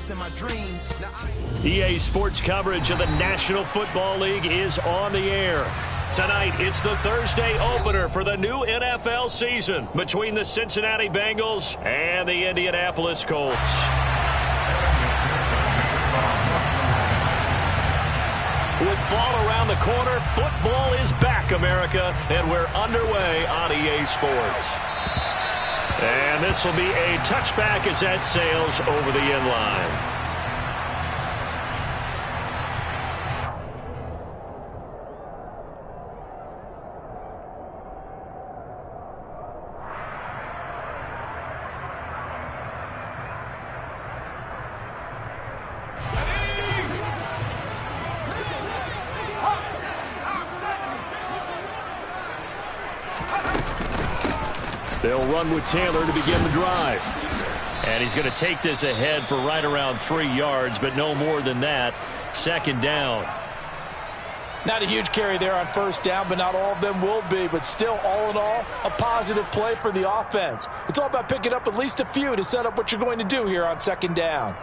chasing my dreams. EA Sports coverage of the National Football League is on the air. Tonight, it's the Thursday opener for the new NFL season between the Cincinnati Bengals and the Indianapolis Colts. With fall around the corner, football is back, America, and we're underway on EA Sports. And this will be a touchback as that sails over the end line. They'll run with Taylor to begin the drive. And he's going to take this ahead for right around 3 yards, but no more than that. Second down. Not a huge carry there on first down, but not all of them will be. But still, all in all, a positive play for the offense. It's all about picking up at least a few to set up what you're going to do here on second down.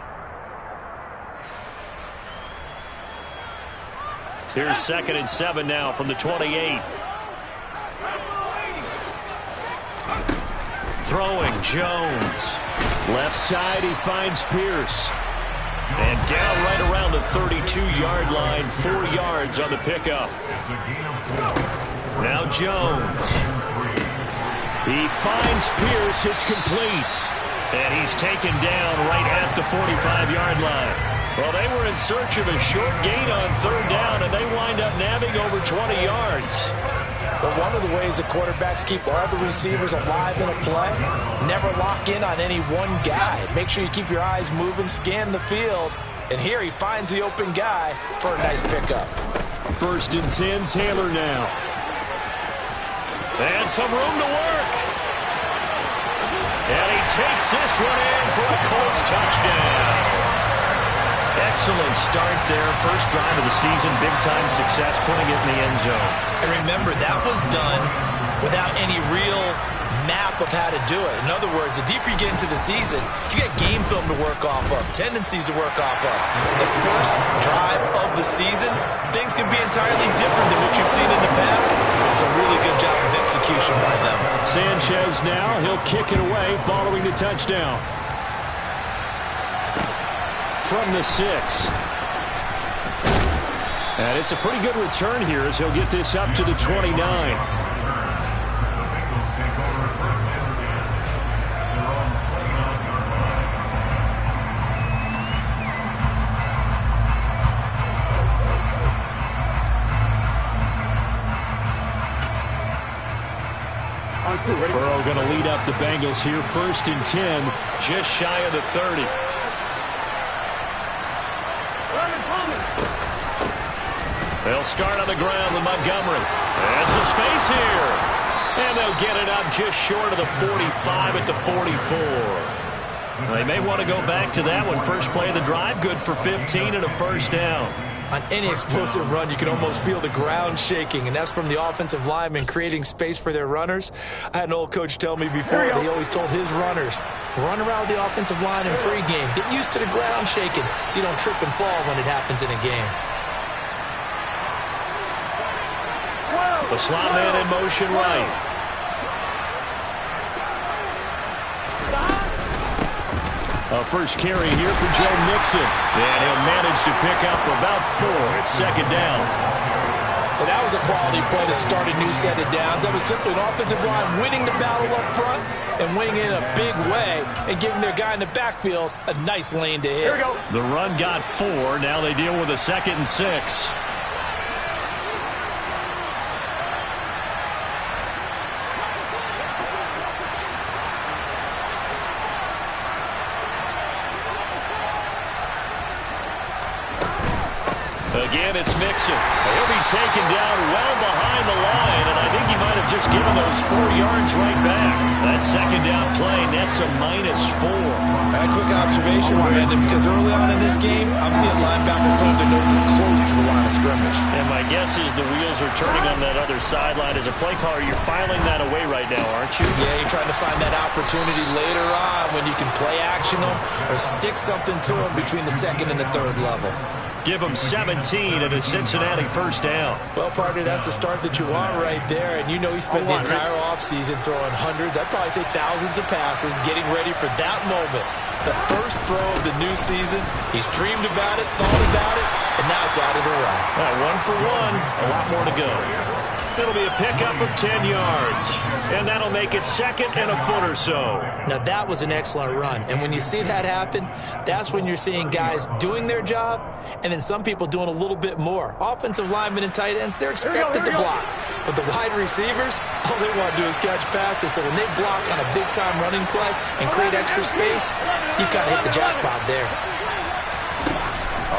Here's 2nd and 7 now from the 28. Throwing Jones. Left side, he finds Pierce. And down right around the 32-yard line, 4 yards on the pickup. Now Jones. He finds Pierce, it's complete. And he's taken down right at the 45-yard line. Well, they were in search of a short gain on third down, and they wind up nabbing over 20 yards. But one of the ways the quarterbacks keep all the receivers alive in a play, never lock in on any one guy. Make sure you keep your eyes moving, scan the field. And here he finds the open guy for a nice pickup. 1st and 10, Taylor now. And some room to work. And he takes this one in for a Colts touchdown. Excellent start there. First drive of the season. Big-time success putting it in the end zone. And remember, that was done without any real map of how to do it. In other words, the deeper you get into the season, you get game film to work off of, tendencies to work off of. The first drive of the season, things can be entirely different than what you've seen in the past. It's a really good job of execution by them. Sanchez now. He'll kick it away following the touchdown. From the 6. And it's a pretty good return here as he'll get this up to the 29. Burrow going to lead up the Bengals here. 1st and 10, just shy of the 30. They'll start on the ground with Montgomery. And some space here. And they'll get it up just short of the 45 at the 44. They may want to go back to that one. First play of the drive, good for 15 and a first down. On any explosive run, you can almost feel the ground shaking, and that's from the offensive linemen creating space for their runners. I had an old coach tell me before, he always told his runners, run around the offensive line in pregame. Get used to the ground shaking so you don't trip and fall when it happens in a game. The slot man in motion right. A first carry here for Joe Mixon. And he'll manage to pick up about 4 at second down. Well, that was a quality play to start a new set of downs. That was simply an offensive line winning the battle up front and winning in a big way and giving their guy in the backfield a nice lane to hit. Here we go. The run got 4. Now they deal with a 2nd and 6. Again, it's Mixon. He'll be taken down well behind the line, and I think he might have just given those 4 yards right back. That second down play nets a -4. A quick observation, Brandon, because early on in this game, I'm seeing linebackers putting their noses close to the line of scrimmage. And my guess is the wheels are turning on that other sideline. As a play caller, you're filing that away right now, aren't you? Yeah, you're trying to find that opportunity later on when you can play action them or stick something to them between the second and the third level. Give him 17 and a Cincinnati first down. Well, partner, that's the start that you want right there. And you know he spent the entire offseason throwing hundreds, I'd probably say thousands of passes, getting ready for that moment. The first throw of the new season. He's dreamed about it, thought about it, and now it's out of the way. 1 for 1, a lot more to go. It'll be a pickup of 10 yards, and that'll make it second and a foot or so. Now, that was an excellent run, and when you see that happen, that's when you're seeing guys doing their job, and then some people doing a little bit more. Offensive linemen and tight ends, they're expected to block, but the wide receivers, all they want to do is catch passes, so when they block on a big-time running play and create extra space, you've got to hit the jackpot there.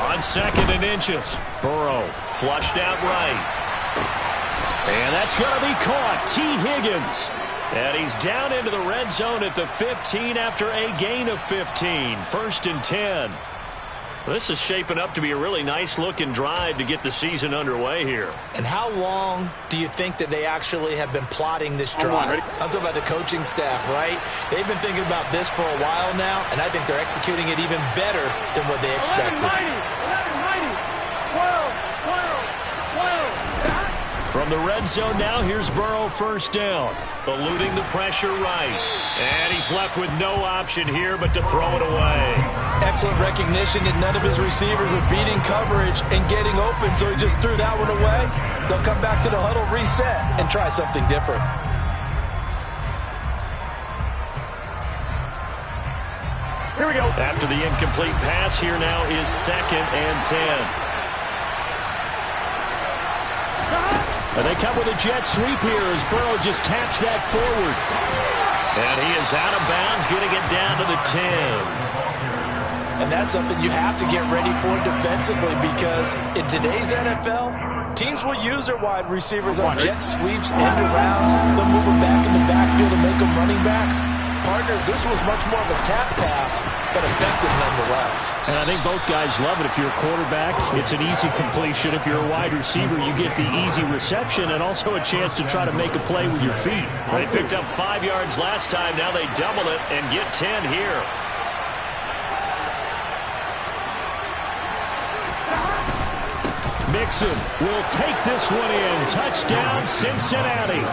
On second and inches, Burrow flushed out right. And that's going to be caught. T. Higgins. And he's down into the red zone at the 15 after a gain of 15. First and 10. This is shaping up to be a really nice-looking drive to get the season underway here. And how long do you think that they actually have been plotting this drive? I'm talking about the coaching staff, right? They've been thinking about this for a while now, and I think they're executing it even better than what they expected. From the red zone now, here's Burrow first down. Eluding the pressure right. And he's left with no option here but to throw it away. Excellent recognition that none of his receivers were beating coverage and getting open, so he just threw that one away. They'll come back to the huddle, reset, and try something different. Here we go. After the incomplete pass, here now is second and 10. And they come with a jet sweep here as Burrow just taps that forward. And he is out of bounds, getting it down to the 10. And that's something you have to get ready for defensively, because in today's NFL, teams will use their wide receivers on jet sweeps, end arounds. They'll move them back in the backfield and make them running backs. Partner, this was much more of a tap pass, but effective nonetheless. And I think both guys love it. If you're a quarterback, it's an easy completion. If you're a wide receiver, you get the easy reception and also a chance to try to make a play with your feet. They picked up 5 yards last time. Now they double it and get 10 here. Mixon will take this one in. Touchdown, Cincinnati.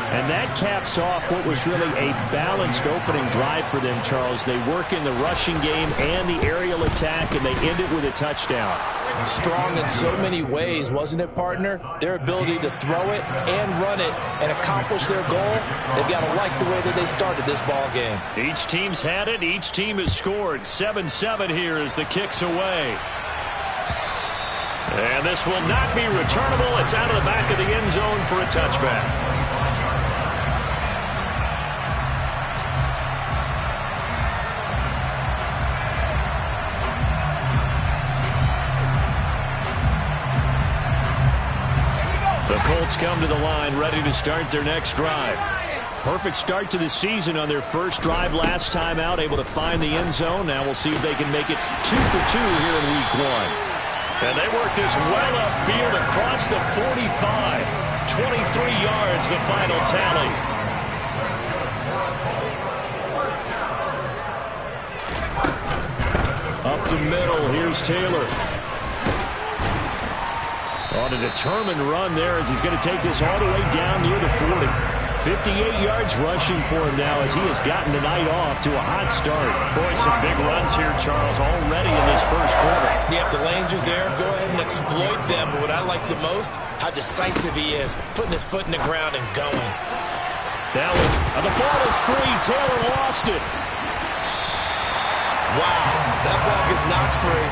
And that caps off what was really a balanced opening drive for them, Charles. They work in the rushing game and the aerial attack, and they end it with a touchdown. Strong in so many ways, wasn't it, partner? Their ability to throw it and run it and accomplish their goal, they've got to like the way that they started this ball game. Each team's had it. Each team has scored. 7-7 here as the kick's away. And this will not be returnable. It's out of the back of the end zone for a touchback. The Colts come to the line, ready to start their next drive. Perfect start to the season on their first drive last time out, able to find the end zone. Now we'll see if they can make it 2 for 2 here in week 1. And they work this well upfield across the 45. 23 yards, the final tally. Up the middle, here's Taylor. On a determined run there as he's going to take this all the way down near the 40. 58 yards rushing for him now as he has gotten the night off to a hot start. Boy, some big runs here, Charles, already in this first quarter. Yeah, if the lanes are there, go ahead and exploit them. But what I like the most, how decisive he is, putting his foot in the ground and going. The ball is free. Taylor lost it. Wow, that ball gets knocked free,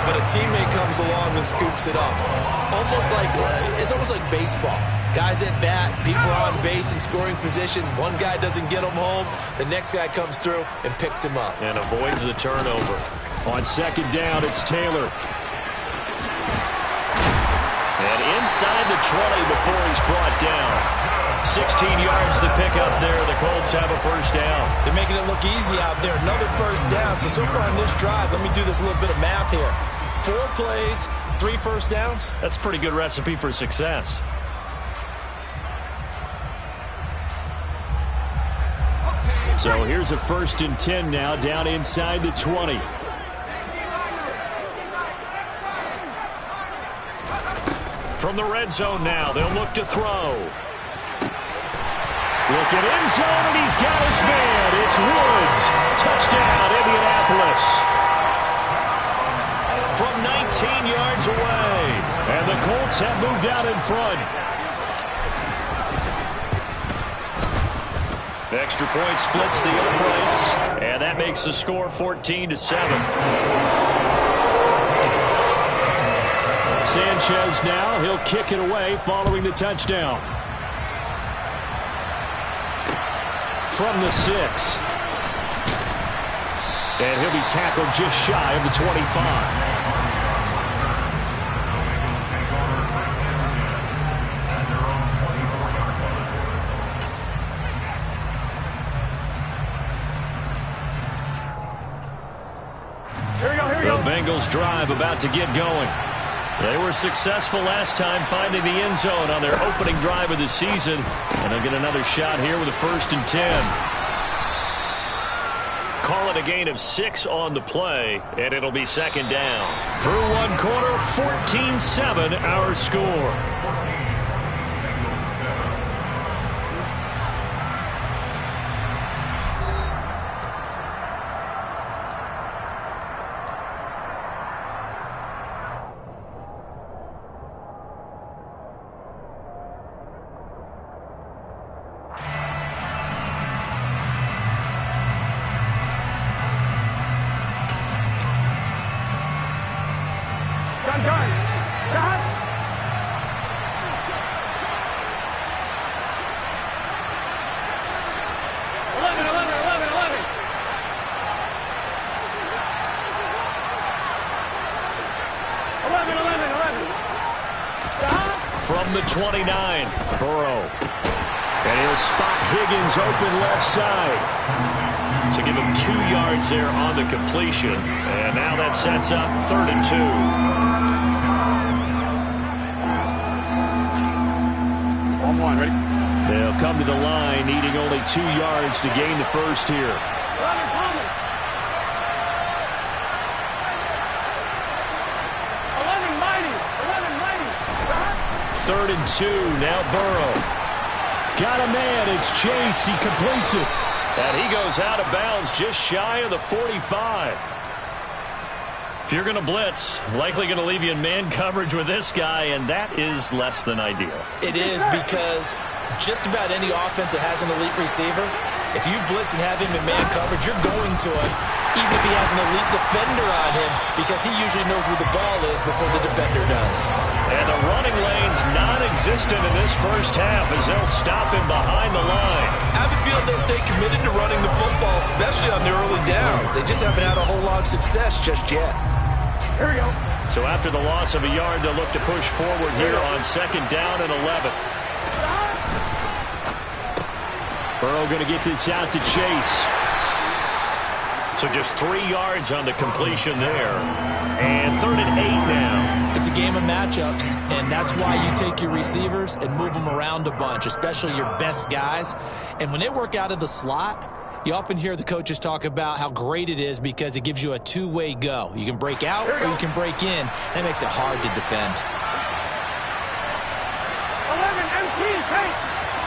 but a teammate comes along and scoops it up. It's almost like baseball. Guys at bat, people are on base in scoring position. One guy doesn't get him home. The next guy comes through and picks him up. And avoids the turnover. On second down, it's Taylor. inside the 20 before he's brought down. 16 yards to pick up there. The Colts have a first down. They're making it look easy out there. Another first down. So far in this drive, let me do this little bit of math here. 4 plays, 3 first downs. That's a pretty good recipe for success. So here's a 1st and 10 now, down inside the 20. From the red zone now, they'll look to throw. Look at end zone, and he's got his man. It's Woods. Touchdown, Indianapolis. From 19 yards away. And the Colts have moved out in front. Extra point splits the uprights, and that makes the score 14-7. Sanchez now, he'll kick it away following the touchdown. From the 6. And he'll be tackled just shy of the 25. The Bengals drive about to get going. They were successful last time finding the end zone on their opening drive of the season. And they'll get another shot here with a 1st and 10. Call it a gain of 6 on the play, and it'll be 2nd down. Through 1 quarter, 14-7 our score. From the 29, Burrow. And he'll spot Higgins open left side. So give him 2 yards there on the completion. And now that sets up 3rd and 2. On 1, ready? They'll come to the line, needing only 2 yards to gain the first here. 3rd and 2, now Burrow. Got a man, it's Chase, he completes it. And he goes out of bounds just shy of the 45. If you're going to blitz, likely going to leave you in man coverage with this guy, and that is less than ideal. It is, because just about any offense that has an elite receiver, if you blitz and have him in man coverage, you're going to him, even if he has an elite defender on him, because he usually knows where the ball is before the defender does. And the running lane's non-existent in this first half as they'll stop him behind the line. I have a feeling they'll stay committed to running the football, especially on the early downs. They just haven't had a whole lot of success just yet. Here we go. So after the loss of a yard, they'll look to push forward here on 2nd down and 11. Burrow going to get this out to Chase. So just 3 yards on the completion there. And 3rd and 8 now. It's a game of matchups, and that's why you take your receivers and move them around a bunch, especially your best guys. And when they work out of the slot, you often hear the coaches talk about how great it is because it gives you a two-way go. You can break out or you can break in. That makes it hard to defend. 11 MT tank.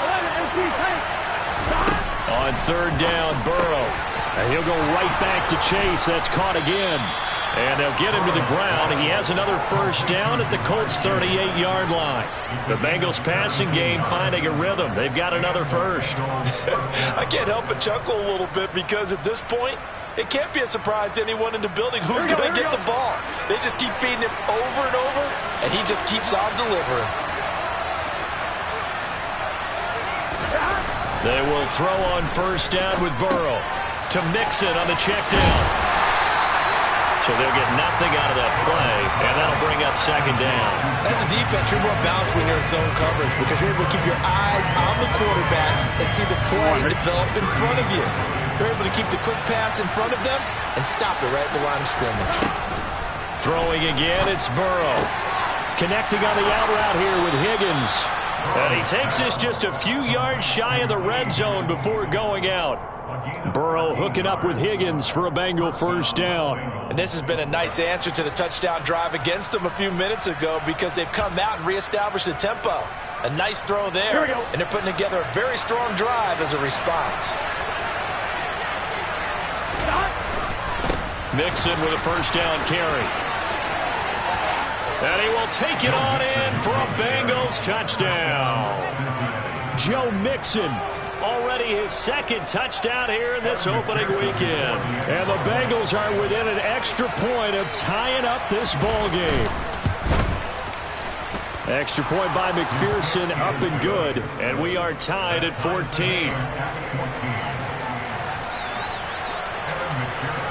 11 MT tank. On 3rd down, Burrow. And he'll go right back to Chase. That's caught again. And they'll get him to the ground. He has another first down at the Colts' 38-yard line. The Bengals passing game finding a rhythm. They've got another first. I can't help but chuckle a little bit because at this point, it can't be a surprise to anyone in the building who's going to get the ball. They just keep feeding him over and over, and he just keeps on delivering. They will throw on first down with Burrow to Mixon on the check down. So they'll get nothing out of that play, and that'll bring up second down. As a defense, you're more balanced when you're in zone coverage because you're able to keep your eyes on the quarterback and see the play develop in front of you. You're able to keep the quick pass in front of them and stop it right at the line of scrimmage. Throwing again, it's Burrow. Connecting on the out route here with Higgins. And he takes this just a few yards shy of the red zone before going out. Burrow hooking up with Higgins for a Bengal first down. And this has been a nice answer to the touchdown drive against them a few minutes ago because they've come out and reestablished the tempo. A nice throw there, and they're putting together a very strong drive as a response. Mixon with a first down carry. And he will take it on in for a Bengals touchdown. Joe Mixon, already his second touchdown here in this opening weekend. And the Bengals are within an extra point of tying up this ball game. Extra point by McPherson, up and good. And we are tied at 14.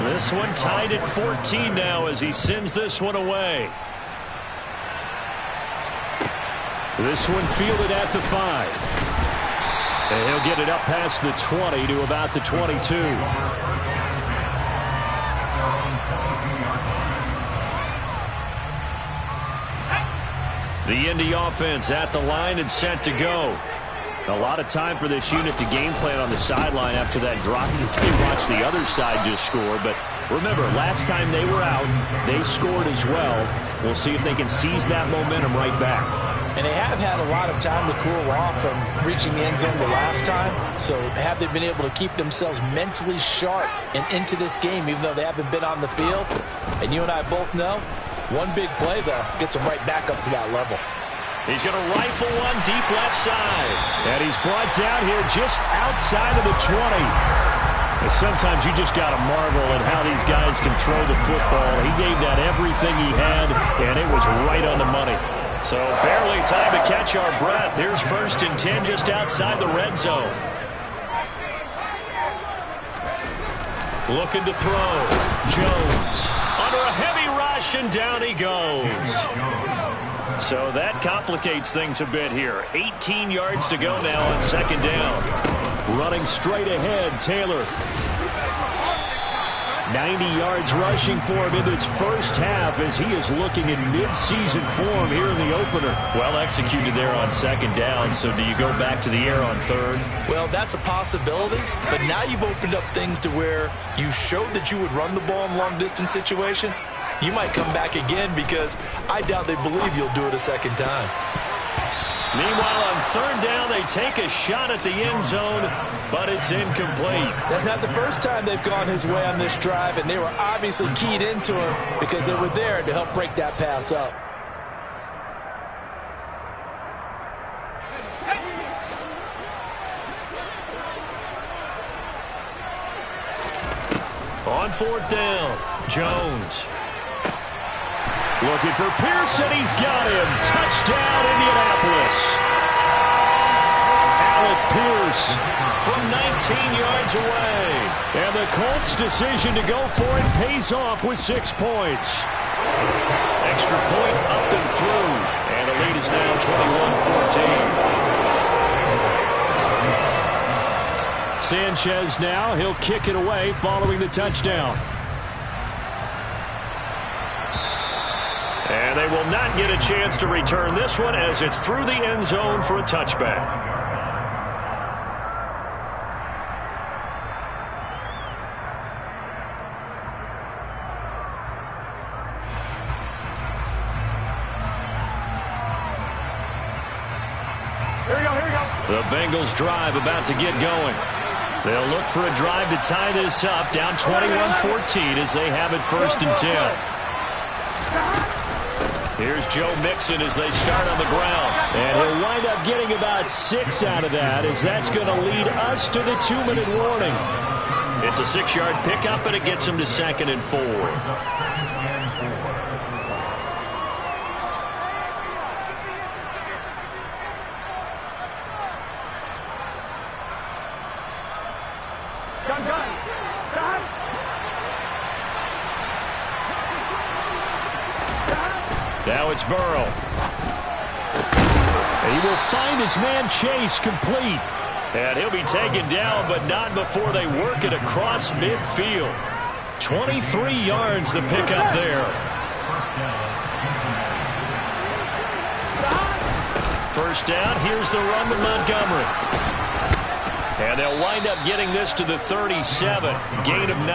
This one tied at 14 now as he sends this one away. This one fielded at the 5. And he'll get it up past the 20 to about the 22. The Indy offense at the line and set to go. A lot of time for this unit to game plan on the sideline after that drive. They watched the other side just score. But remember, last time they were out, they scored as well. We'll see if they can seize that momentum right back. And they have had a lot of time to cool off from reaching the end zone the last time. So have they been able to keep themselves mentally sharp and into this game, even though they haven't been on the field? And you and I both know, one big play, though, gets them right back up to that level. He's going to rifle one deep left side. And he's brought down here just outside of the 20. And sometimes you just got to marvel at how these guys can throw the football. He gave that everything he had, and it was right on the money. So barely time to catch our breath. Here's 1st and 10 just outside the red zone. Looking to throw. Jones under a heavy rush, and down he goes. So that complicates things a bit here. 18 yards to go now on 2nd down. Running straight ahead, Taylor. 90 yards rushing for him in this first half as he is looking in mid-season form here in the opener. Well executed there on 2nd down, so do you go back to the air on 3rd? Well, that's a possibility, but now you've opened up things to where you showed that you would run the ball in long-distance situation. You might come back again because I doubt they believe you'll do it a second time. Meanwhile, on 3rd down, they take a shot at the end zone, but it's incomplete. That's not the first time they've gone his way on this drive, and they were obviously keyed into him because they were there to help break that pass up. On 4th down, Jones. Looking for Pearson. He's got him. Touchdown, Indianapolis. Alec Pierce from 19 yards away. And the Colts' decision to go for it pays off with 6 points. Extra point up and through. And the lead is now 21-14. Sanchez now. He'll kick it away following the touchdown. And they will not get a chance to return this one as it's through the end zone for a touchback. Here we go. The Bengals drive about to get going. They'll look for a drive to tie this up, down 21-14 as they have it 1st and 10. Here's Joe Mixon as they start on the ground. And he'll wind up getting about 6 out of that as that's going to lead us to the 2-minute warning. It's a 6-yard pickup, and it gets him to 2nd and 4. Gun. Now it's Burrow. He will find his man Chase complete. And he'll be taken down, but not before they work it across midfield. 23 yards to pick up there. First down, here's the run to Montgomery. And they'll wind up getting this to the 37, gain of 9.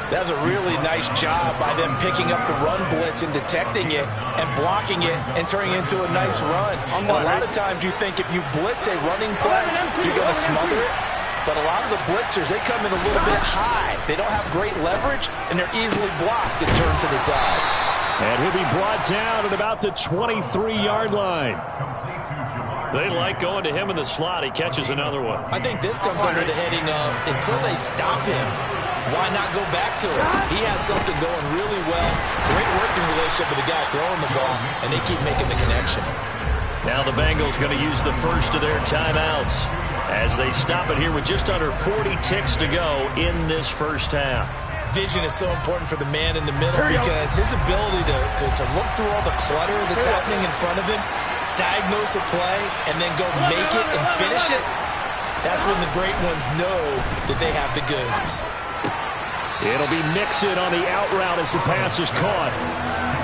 That's a really nice job by them picking up the run blitz and detecting it and blocking it and turning it into a nice run. And a lot of times you think if you blitz a running play, you're going to smother it. But a lot of the blitzers, they come in a little bit high. They don't have great leverage, and they're easily blocked and turned to the side. And he'll be brought down at about the 23-yard line. They like going to him in the slot. He catches another one. I think this comes under the heading of until they stop him, why not go back to him? He has something going really well. Great working relationship with the guy throwing the ball, and they keep making the connection. Now the Bengals going to use the first of their timeouts as they stop it here with just under 40 ticks to go in this first half. Vision is so important for the man in the middle because his ability to look through all the clutter that's happening in front of him, diagnose a play, and then go make it and finish it, that's when the great ones know that they have the goods. It'll be Mixon on the out route as the pass is caught.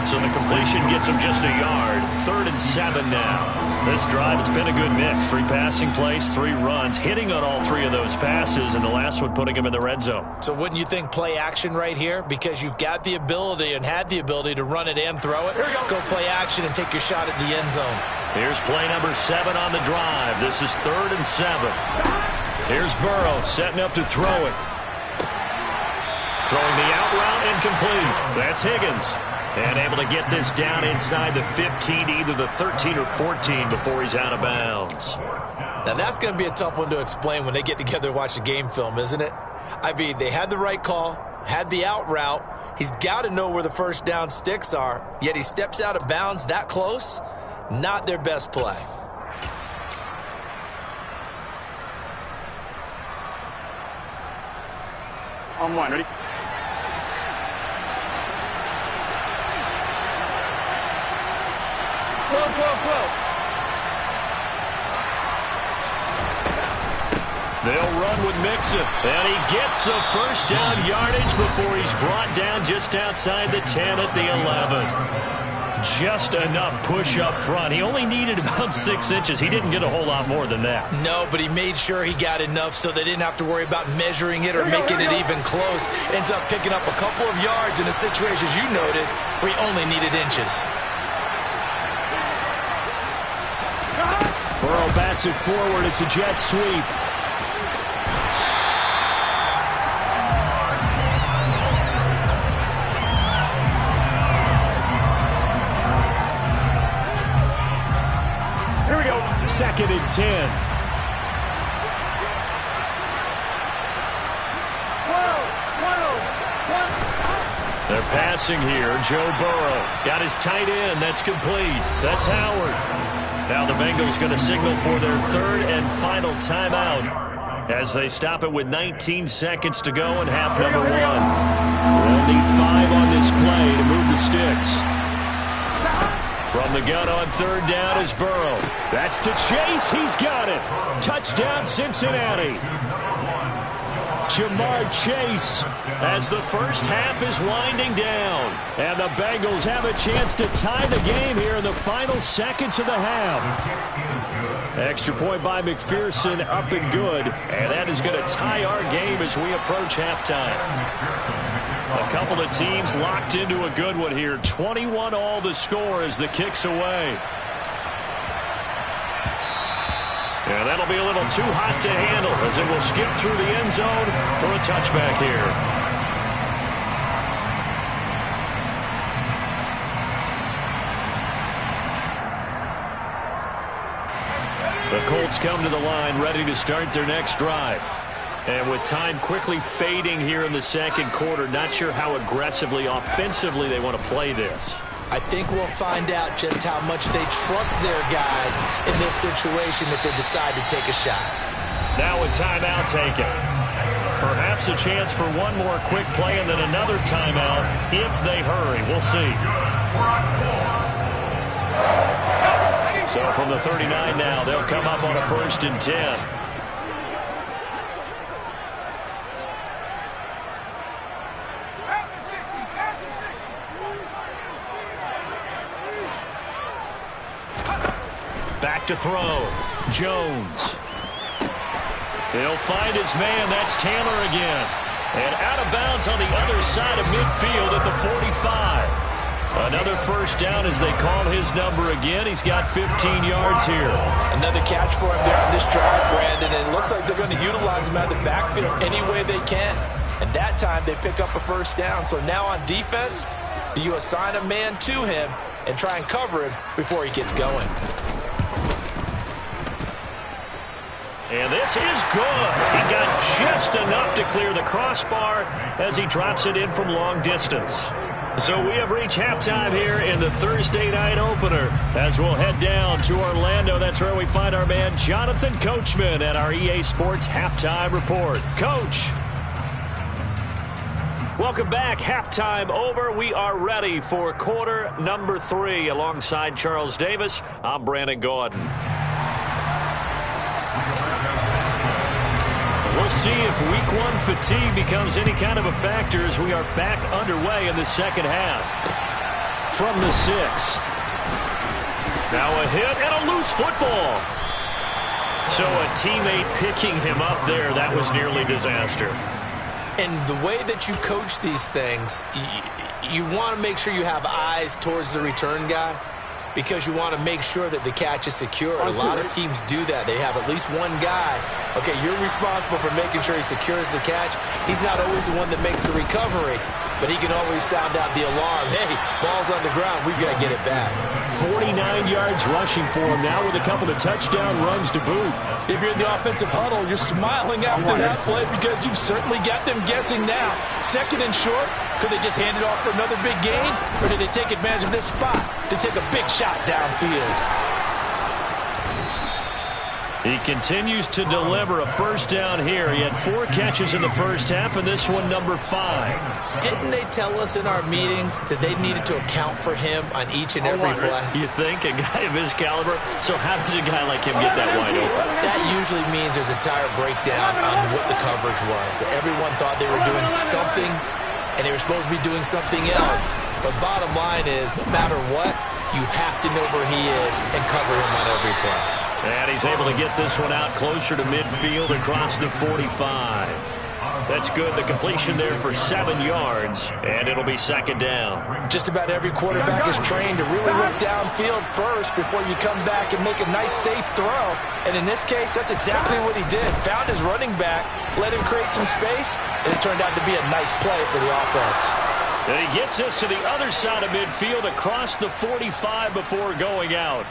So the completion gets him just a yard. 3rd and 7 now. This drive, it's been a good mix. 3 passing plays, 3 runs, hitting on all 3 of those passes, and the last one putting him in the red zone. So wouldn't you think play action right here? Because you've got the ability and had the ability to run it and throw it. Go play action and take your shot at the end zone. Here's play number 7 on the drive. This is 3rd and 7. Here's Burrow setting up to throw it. Throwing the out route incomplete. That's Higgins. And able to get this down inside the 15, either the 13 or 14 before he's out of bounds. Now that's going to be a tough one to explain when they get together and watch the game film, isn't it? I mean, they had the right call, had the out route. He's got to know where the first down sticks are, yet he steps out of bounds that close. Not their best play. On one, ready? They'll run with Mixon, and he gets the first down yardage before he's brought down just outside the 10 at the 11. Just enough push up front. He only needed about 6 inches. He didn't get a whole lot more than that. No, but he made sure he got enough so they didn't have to worry about measuring it or making it even close. Ends up picking up a couple of yards in a situation, as you noted, where he only needed inches. Burrow bats it forward. It's a jet sweep. Here we go. 2nd and 10. 12. They're passing here. Joe Burrow got his tight end. That's complete. That's Howard. Now the Bengals going to signal for their 3rd and final timeout as they stop it with 19 seconds to go in half number 1. They'll need 5 on this play to move the sticks. From the gun on 3rd down is Burrow. That's to Chase. He's got it. Touchdown, Cincinnati. Jamar Chase as the first half is winding down. And the Bengals have a chance to tie the game here in the final seconds of the half. Extra point by McPherson, up and good. And that is going to tie our game as we approach halftime. A couple of teams locked into a good one here. 21 all the score as the kick's away. And that'll be a little too hot to handle as it will skip through the end zone for a touchback here. The Colts come to the line ready to start their next drive. And with time quickly fading here in the second quarter, not sure how aggressively, offensively they want to play this. I think we'll find out just how much they trust their guys in this situation if they decide to take a shot. Now a timeout taken. Perhaps a chance for one more quick play and then another timeout if they hurry. We'll see. So from the 39 now, they'll come up on a 1st and 10. Back to throw. Jones. He'll find his man. That's Taylor again. And out of bounds on the other side of midfield at the 45. Another 1st down as they call his number again. He's got 15 yards here. Another catch for him there on this drive, Brandon. And it looks like they're going to utilize him out of the backfield any way they can. And that time they pick up a 1st down. So now on defense, do you assign a man to him and try and cover him before he gets going? And this is good. He got just enough to clear the crossbar as he drops it in from long distance. So we have reached halftime here in the Thursday night opener. As we'll head down to Orlando, that's where we find our man Jonathan Coachman at our EA Sports Halftime Report. Coach. Welcome back. Halftime over. We are ready for quarter number 3. Alongside Charles Davis, I'm Brandon Gordon. We'll see if week 1 fatigue becomes any kind of a factor as we are back underway in the second half. From the 6. Now a hit and a loose football. So a teammate picking him up there, that was nearly disaster. And the way that you coach these things, you want to make sure you have eyes towards the return guy, because you want to make sure that the catch is secure. A lot of teams do that. They have at least one guy. Okay, you're responsible for making sure he secures the catch. He's not always the one that makes the recovery, but he can always sound out the alarm. Hey, ball's on the ground. We've got to get it back. 49 yards rushing for him now with a couple of touchdown runs to boot. If you're in the offensive huddle, you're smiling after that play because you've certainly got them guessing now. 2nd and short. Could they just hand it off for another big gain? Or did they take advantage of this spot to take a big shot downfield? He continues to deliver a 1st down here. He had 4 catches in the 1st half, and this one number 5. Didn't they tell us in our meetings that they needed to account for him on each and every play? You think? A guy of his caliber? So how does a guy like him get that wide open? That usually means there's a tire breakdown on what the coverage was. That everyone thought they were doing something, and they were supposed to be doing something else. But bottom line is, no matter what, you have to know where he is and cover him on every play. And he's able to get this one out closer to midfield across the 45. That's good. The completion there for 7 yards, and it'll be 2nd down. Just about every quarterback is trained to really look downfield first before you come back and make a nice, safe throw. And in this case, that's exactly what he did. Found his running back, let him create some space, and it turned out to be a nice play for the offense. And he gets us to the other side of midfield across the 45 before going out.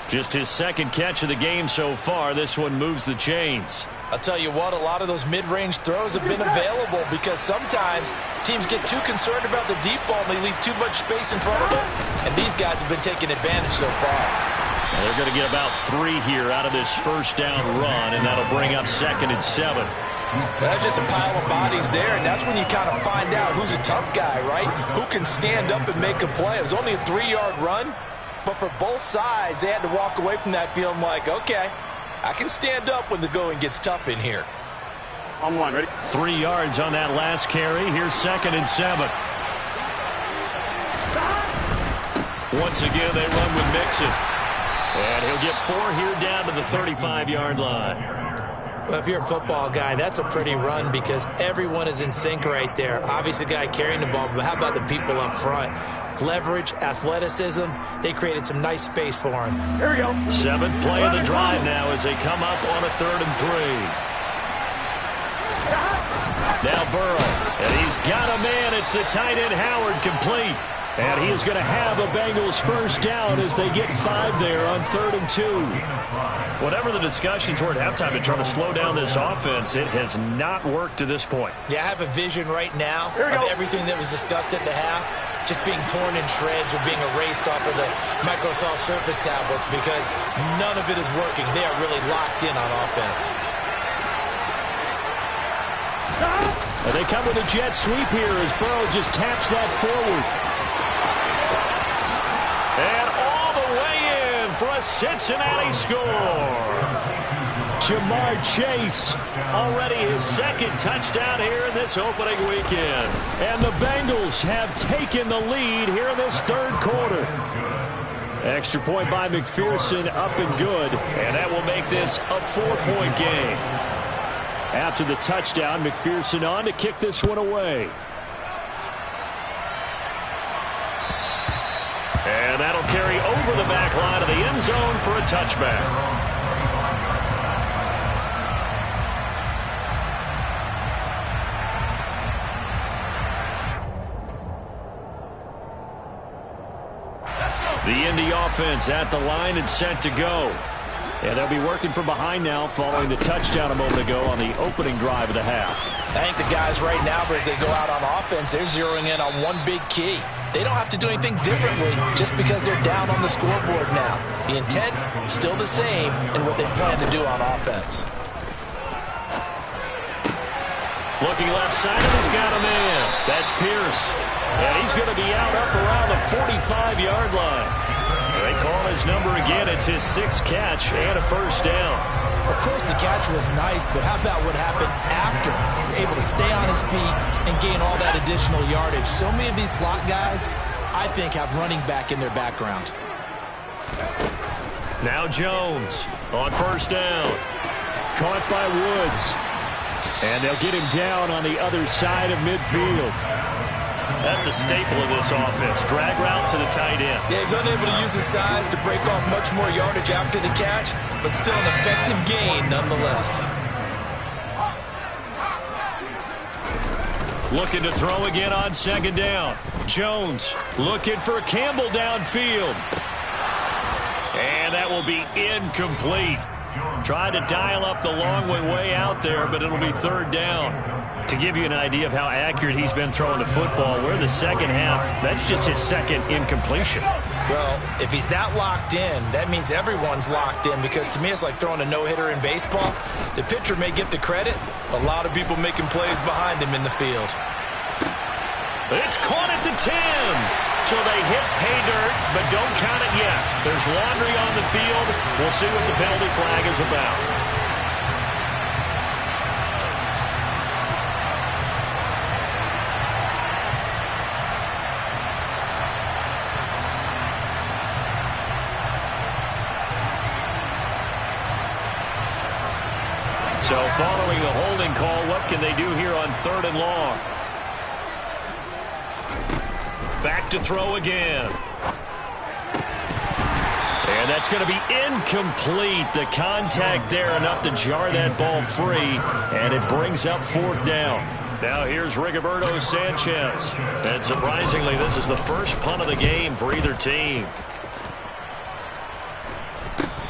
Just his 2nd catch of the game so far. This one moves the chains. I'll tell you what, a lot of those mid-range throws have been available because sometimes teams get too concerned about the deep ball and they leave too much space in front of them. And these guys have been taking advantage so far. And they're going to get about 3 here out of this 1st down run, and that'll bring up 2nd and 7. That's just a pile of bodies there, and that's when you kind of find out who's a tough guy, right? Who can stand up and make a play. It was only a 3-yard run. But for both sides, they had to walk away from that feeling like, okay, I can stand up when the going gets tough in here. On 1, ready? 3 yards on that last carry. Here's 2nd and 7. Once again, they run with Mixon. And he'll get 4 here down to the 35-yard line. Well, if you're a football guy, that's a pretty run because everyone is in sync right there. Obviously, the guy carrying the ball, but how about the people up front? Leverage, athleticism, they created some nice space for him. Here we go. 7th play of the drive now as they come up on a 3rd and 3. Now Burrow, and he's got a man. It's the tight end Howard, complete. And he is going to have a Bengals 1st down as they get 5 there on 3rd and 2. Whatever the discussions were at halftime to try to slow down this offense, it has not worked to this point. Yeah, I have a vision right now of everything that was discussed at the half just being torn in shreds or being erased off of the Microsoft Surface tablets because none of it is working. They are really locked in on offense. And they come with a jet sweep here as Burrow just taps that forward. for a Cincinnati score. Jamar Chase, already his second touchdown here in this opening weekend. And the Bengals have taken the lead here in this third quarter. Extra point by McPherson, up and good. And that will make this a 4-point game. After the touchdown, McPherson on to kick this one away. And that'll carry over the back line of the end zone for a touchback. The Indy offense at the line and set to go. And they'll be working from behind now following the touchdown a moment ago on the opening drive of the half. I think the guys right now, as they go out on offense, they're zeroing in on one big key. They don't have to do anything differently just because they're down on the scoreboard now. The intent still the same in what they plan to do on offense. Looking left side, and he's got a man. That's Pierce. And he's going to be out up around the 45-yard line. They call his number again. It's his 6th catch and a first down. Of course, the catch was nice, but how about what happened after? Able to stay on his feet and gain all that additional yardage. So many of these slot guys, I think, have running back in their background. Now Jones on first down. Caught by Woods. And they'll get him down on the other side of midfield. That's a staple of this offense. Drag route to the tight end. Yeah, he's unable to use his size to break off much more yardage after the catch, but still an effective gain nonetheless. Looking to throw again on second down. Jones looking for Campbell downfield. And that will be incomplete. Tried to dial up the long way out there, but it'll be third down. To give you an idea of how accurate he's been throwing the football, we're in the second half. That's just his second incompletion. Well, if he's that locked in, that means everyone's locked in, because to me it's like throwing a no-hitter in baseball. The pitcher may get the credit, a lot of people making plays behind him in the field. It's caught at the 10. So they hit pay dirt, but don't count it yet. There's laundry on the field. We'll see what the penalty flag is about. So following the holding call, what can they do here on third and long? Back to throw again. And that's going to be incomplete. The contact there enough to jar that ball free, and it brings up fourth down. Now here's Rigoberto Sanchez. And surprisingly, this is the first punt of the game for either team.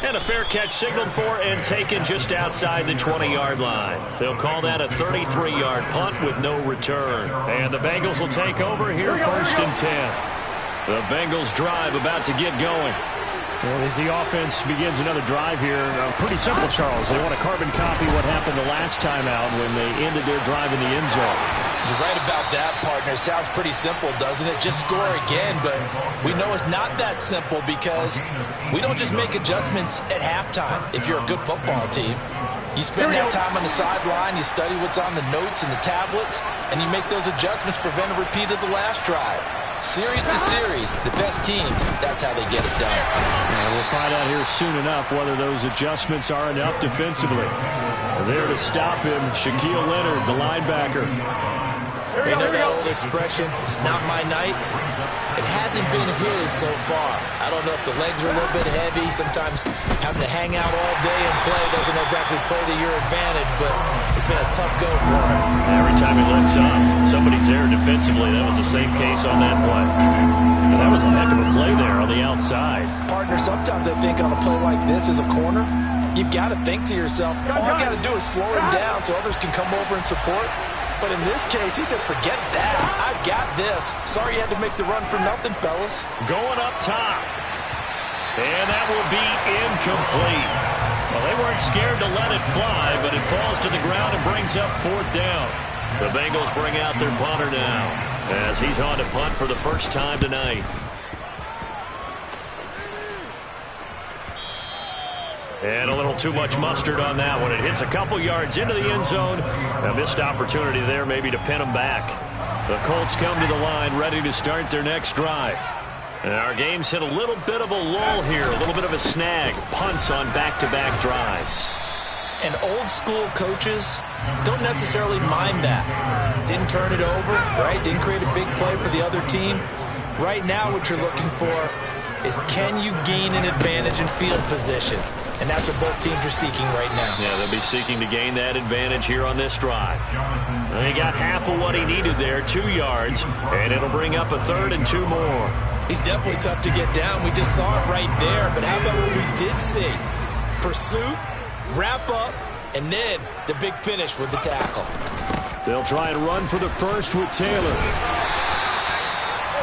And a fair catch signaled for and taken just outside the 20-yard line. They'll call that a 33-yard punt with no return. And the Bengals will take over here first and 10. The Bengals drive about to get going. And as the offense begins another drive here, pretty simple, Charles. They want to carbon copy what happened the last time out when they ended their drive in the end zone. You're right about that, partner. Sounds pretty simple, doesn't it? Just score again, but we know it's not that simple because we don't just make adjustments at halftime if you're a good football team. You spend that time on the sideline, you study what's on the notes and the tablets, and you make those adjustments, prevent a repeat of the last drive. Series to series, the best teams, that's how they get it done. And we'll find out here soon enough whether those adjustments are enough defensively. There to stop him, Shaquille Leonard, the linebacker. You know that old expression, it's not my night? It hasn't been his so far. I don't know if the legs are a little bit heavy. Sometimes having to hang out all day and play doesn't exactly play to your advantage, but it's been a tough go for him. Every time he looks up, somebody's there defensively. That was the same case on that play. And that was a heck of a play there on the outside. Partner, sometimes I think on a play like this as a corner, you've got to think to yourself, all I got to do is slow him down so others can come over and support. But in this case, he said, forget that. I've got this. Sorry you had to make the run for nothing, fellas. Going up top. And that will be incomplete. Well, they weren't scared to let it fly, but it falls to the ground and brings up fourth down. The Bengals bring out their punter now as he's on to punt for the first time tonight. And a little too much mustard on that one. It hits a couple yards into the end zone. A missed opportunity there maybe to pin them back. The Colts come to the line ready to start their next drive. And our game's hit a little bit of a lull here, a little bit of a snag. Punts on back-to-back drives. And old-school coaches don't necessarily mind that. Didn't turn it over, right? Didn't create a big play for the other team. Right now what you're looking for is can you gain an advantage in field position? And that's what both teams are seeking right now. Yeah, they'll be seeking to gain that advantage here on this drive. And he got half of what he needed there, 2 yards, and it'll bring up a 3rd and 2 more. He's definitely tough to get down. We just saw it right there. But how about what we did see? Pursuit, wrap up, and then the big finish with the tackle. They'll try and run for the first with Taylor.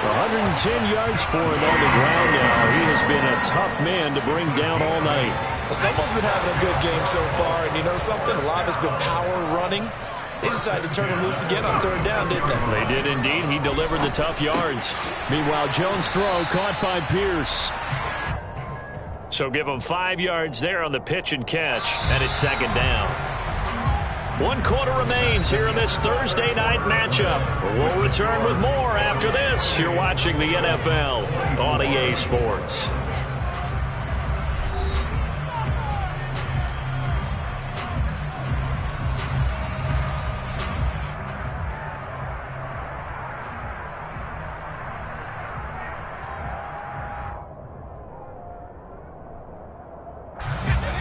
110 yards for him on the ground now. He has been a tough man to bring down all night. Well, someone's been having a good game so far, and you know something? A lot of it's been power running. They decided to turn him loose again on 3rd down, didn't they? They did indeed. He delivered the tough yards. Meanwhile, Jones' throw caught by Pierce. So give him 5 yards there on the pitch and catch, and it's 2nd down. 1 quarter remains here in this Thursday night matchup. We'll return with more after this. You're watching the NFL on EA Sports.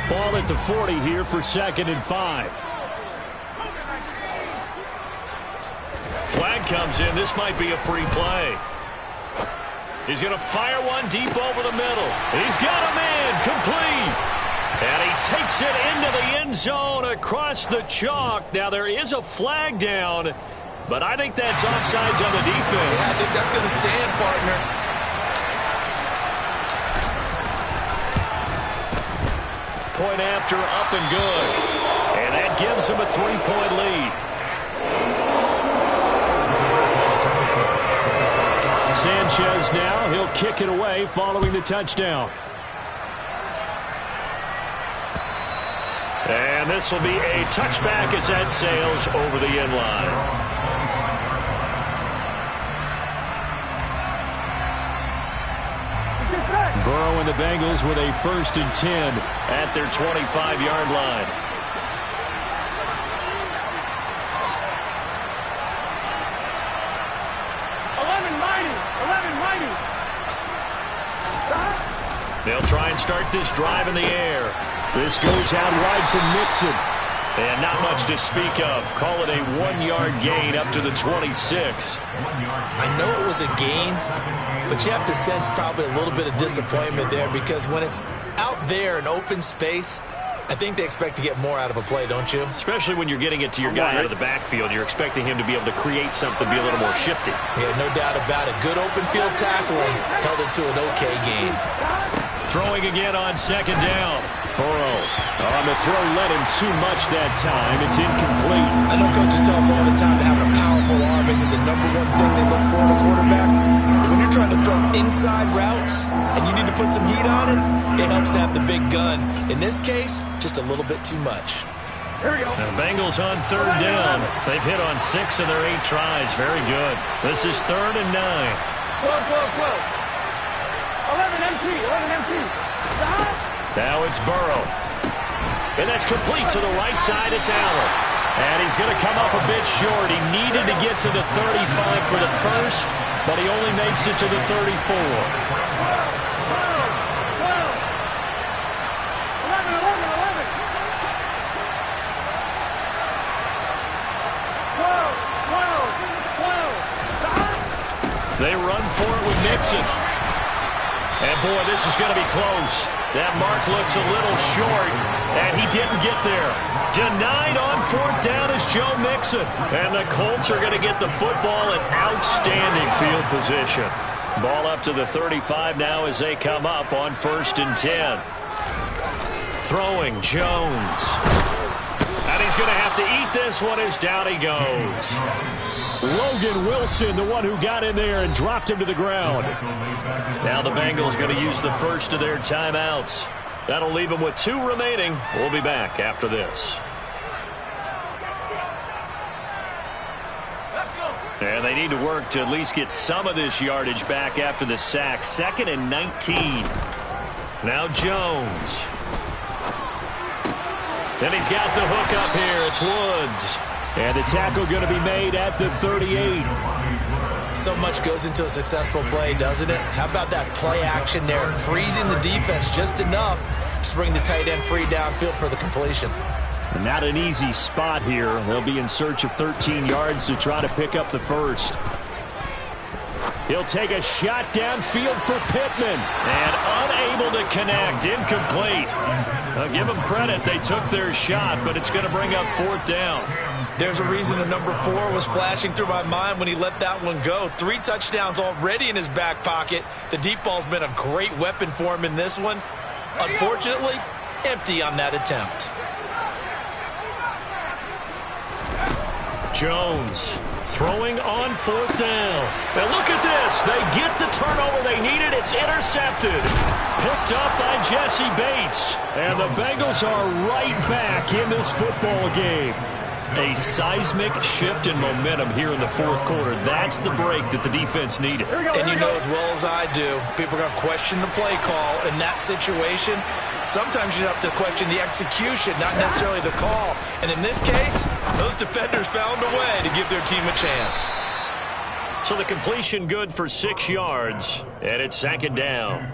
Ball at the 40 here for 2nd and 5. Flag comes in. This might be a free play. He's going to fire one deep over the middle. He's got a man complete. And he takes it into the end zone across the chalk. Now there is a flag down, but I think that's offsides on the defense. Yeah, I think that's going to stand, partner. Point after, up and good. And that gives him a 3-point lead. Sanchez now, he'll kick it away following the touchdown. And this will be a touchback as that sails over the end line. Burrow and the Bengals with a 1st and 10 at their 25-yard line. They'll try and start this drive in the air. This goes out wide from Mixon. And not much to speak of. Call it a 1-yard gain up to the 26. I know it was a gain, but you have to sense probably a little bit of disappointment there because when it's out there in open space, I think they expect to get more out of a play, don't you? Especially when you're getting it to your guy out of the backfield. You're expecting him to be able to create something, be a little more shifty. Yeah, no doubt about it. Good open field tackling held it to an okay gain. Throwing again on 2nd down. Burrow on the throw, led him too much that time. It's incomplete. I know coaches tell us all the time that having a powerful arm isn't the #1 thing they look for in a quarterback. But when you're trying to throw inside routes and you need to put some heat on it, it helps to have the big gun. In this case, just a little bit too much. Here we go. The Bengals on 3rd down. They've hit on 6 of their 8 tries. Very good. This is 3rd and 9. 12. 11 MT. Now it's Burrow. And that's complete to the right side. It's Allen. And he's going to come up a bit short. He needed to get to the 35 for the first, but he only makes it to the 34. 12. They run for it with Mixon. And, boy, this is going to be close. That mark looks a little short, and he didn't get there. Denied on 4th down is Joe Mixon. And the Colts are going to get the football in outstanding field position. Ball up to the 35 now as they come up on 1st and 10. Throwing Jones. And he's going to have to eat this one as down he goes. Logan Wilson, the one who got in there and dropped him to the ground. Now the Bengals going to use the first of their timeouts. That'll leave them with 2 remaining. We'll be back after this. And they need to work to at least get some of this yardage back after the sack. 2nd and 19. Now Jones. And he's got the hook up here. It's Woods. And the tackle going to be made at the 38. So much goes into a successful play, doesn't it? How about that play action there? Freezing the defense just enough to bring the tight end free downfield for the completion. Not an easy spot here. They'll be in search of 13 yards to try to pick up the first. He'll take a shot downfield for Pittman. And unable to connect. Incomplete. I'll give them credit. They took their shot, but it's going to bring up 4th down. There's a reason the number 4 was flashing through my mind when he let that one go. 3 touchdowns already in his back pocket. The deep ball's been a great weapon for him in this one. Unfortunately, empty on that attempt. Jones throwing on 4th down. And look at this. They get the turnover they needed. It's intercepted. Picked up by Jesse Bates. And the Bengals are right back in this football game. A seismic shift in momentum here in the 4th quarter. That's the break that the defense needed. And you know as well as I do, people are going to question the play call in that situation. Sometimes you have to question the execution, not necessarily the call. And in this case, those defenders found a way to give their team a chance. So the completion good for 6 yards, and it's 2nd down.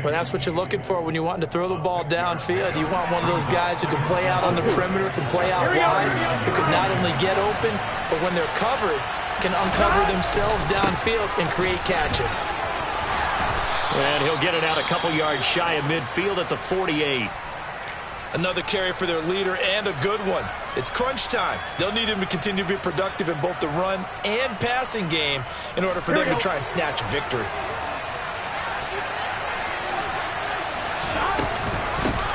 Well, that's what you're looking for when you want to throw the ball downfield. You want one of those guys who can play out on the perimeter, can play out wide, who can not only get open, but when they're covered, can uncover themselves downfield and create catches. And he'll get it out a couple yards shy of midfield at the 48. Another carry for their leader and a good one. It's crunch time. They'll need him to continue to be productive in both the run and passing game in order for them to try and snatch victory.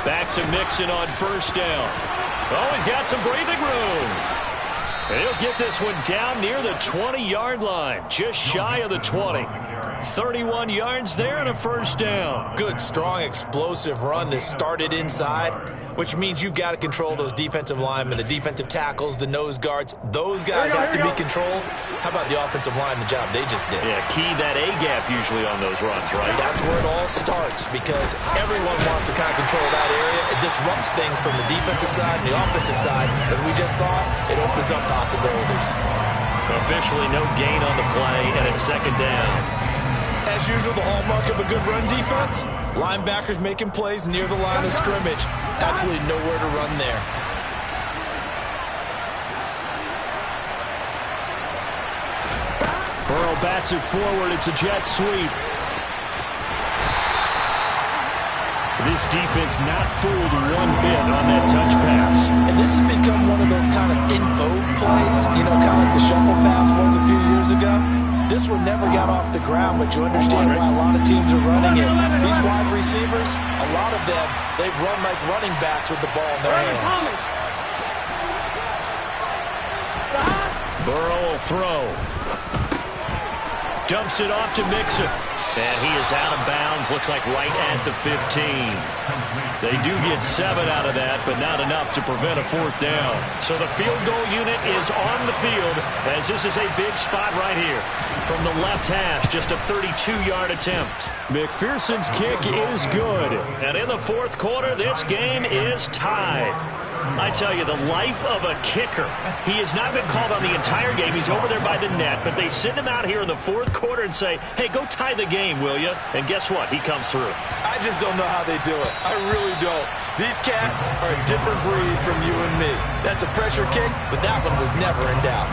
Back to Mixon on 1st down. Oh, he's got some breathing room. And he'll get this one down near the 20-yard line, just shy of the 20. 31 yards there and a 1st down. Good, strong, explosive run that started inside, which means you've got to control those defensive linemen, the defensive tackles, the nose guards. Those guys have to be controlled. How about the offensive line, the job they just did? Yeah, key that A-gap usually on those runs, right? That's where it all starts because everyone wants to kind of control that area. It disrupts things from the defensive side and the offensive side. As we just saw, it opens up possibilities. Officially no gain on the play, and it's 2nd down. As usual, the hallmark of a good run defense, linebackers making plays near the line of scrimmage. Absolutely nowhere to run there. Burrow bats it forward. It's a jet sweep. This defense not fooled one bit on that touch pass. And this has become one of those kind of in vogue plays, you know, kind of like the shuffle pass was a few years ago. This one never got off the ground, but you understand why a lot of teams are running it. These wide receivers, a lot of them, they run like running backs with the ball in their hands. Burrow will throw. Dumps it off to Mixon. And he is out of bounds, looks like right at the 15. They do get 7 out of that, but not enough to prevent a 4th down. So the field goal unit is on the field, as this is a big spot right here. From the left hash, just a 32-yard attempt. McPherson's kick is good. And in the 4th quarter, this game is tied. I tell you, the life of a kicker. He has not been called on the entire game. He's over there by the net, but they send him out here in the 4th quarter and say, hey, go tie the game, will you? And guess what? He comes through. I just don't know how they do it. I really don't. These cats are a different breed from you and me. That's a pressure kick, but that one was never in doubt.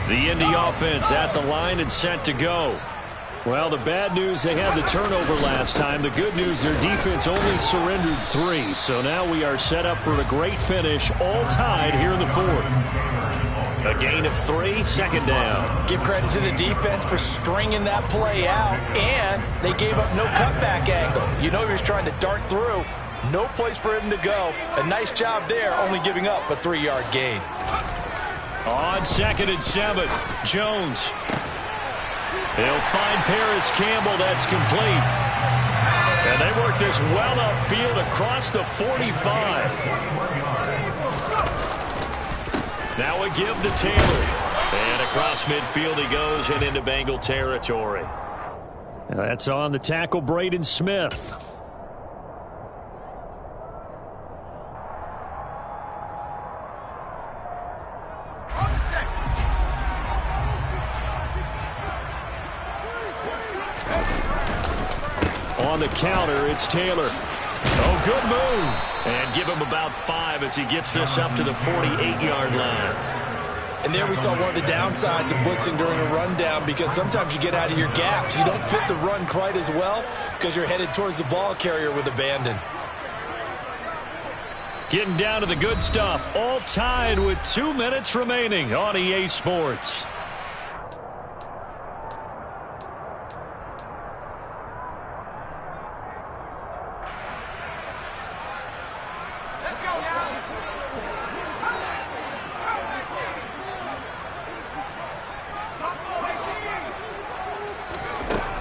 The Indy offense at the line and set to go. Well, the bad news, they had the turnover last time. The good news, their defense only surrendered 3. So now we are set up for a great finish, all tied here in the 4th. A gain of 3, second down. Give credit to the defense for stringing that play out, and they gave up no cutback angle. You know he was trying to dart through. No place for him to go. A nice job there, only giving up a 3-yard gain. On 2nd and 7, Jones. He'll find Paris Campbell. That's complete. And they work this well upfield across the 45. Now a give to Taylor. And across midfield he goes and into Bengal territory. That's on the tackle, Braden Smith. On the counter, it's Taylor. Oh, good move. And give him about 5 as he gets this up to the 48-yard line. And there we saw one of the downsides of blitzing during a rundown, because sometimes you get out of your gaps. You don't fit the run quite as well because you're headed towards the ball carrier with abandon. Getting down to the good stuff. All tied with 2 minutes remaining on EA Sports.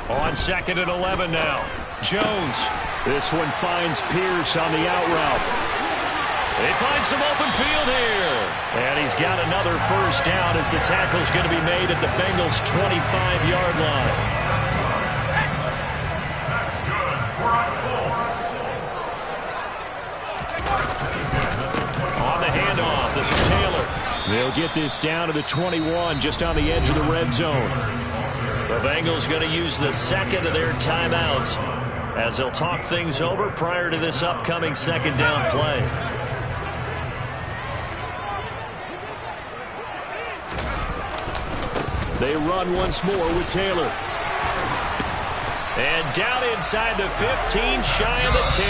On 2nd and 11 now. Jones. This one finds Pierce on the out route. They find some open field here. And he's got another first down as the tackle's going to be made at the Bengals' 25-yard line. On the handoff, this is Taylor. They'll get this down to the 21, just on the edge of the red zone. The Bengals going to use the second of their timeouts as they'll talk things over prior to this upcoming second down play. They run once more with Taylor. And down inside the 15, shy of the 10.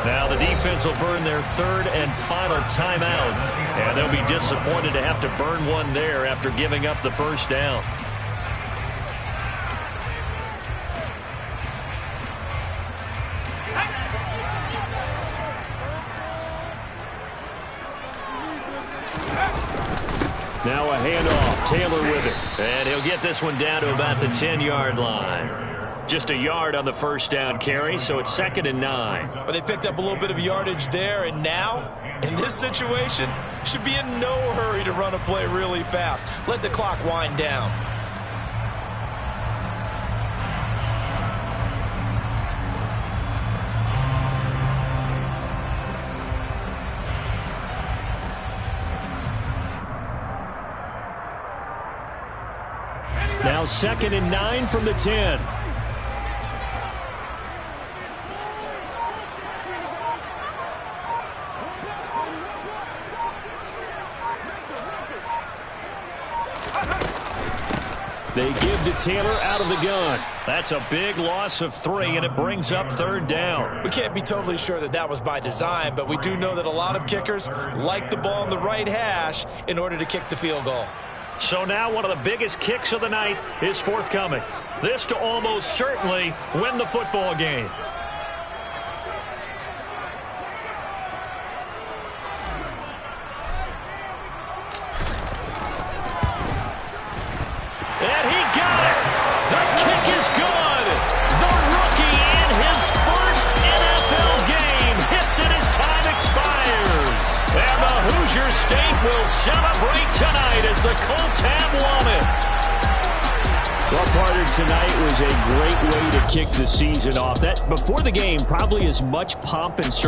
Now the defense will burn their 3rd and final timeout, and they'll be disappointed to have to burn one there after giving up the first down. Now a handoff. Taylor with it. And he'll get this one down to about the 10-yard line. Just a yard on the first down carry, so it's 2nd and 9. But they picked up a little bit of yardage there, and now, in this situation, should be in no hurry to run a play really fast. Let the clock wind down. Now 2nd and 9 from the 10. They give to Taylor out of the gun. That's a big loss of 3, and it brings up 3rd down. We can't be totally sure that that was by design, but we do know that a lot of kickers like the ball in the right hash in order to kick the field goal. So now one of the biggest kicks of the night is forthcoming. This to almost certainly win the football game. And he got it. The kick is good. The rookie in his first NFL game hits it as time expires. And the Hoosier State will celebrate tonight as the Colts have won it. Well, partner, tonight was a great way to kick the season off. That before the game, probably as much pomp and circumstance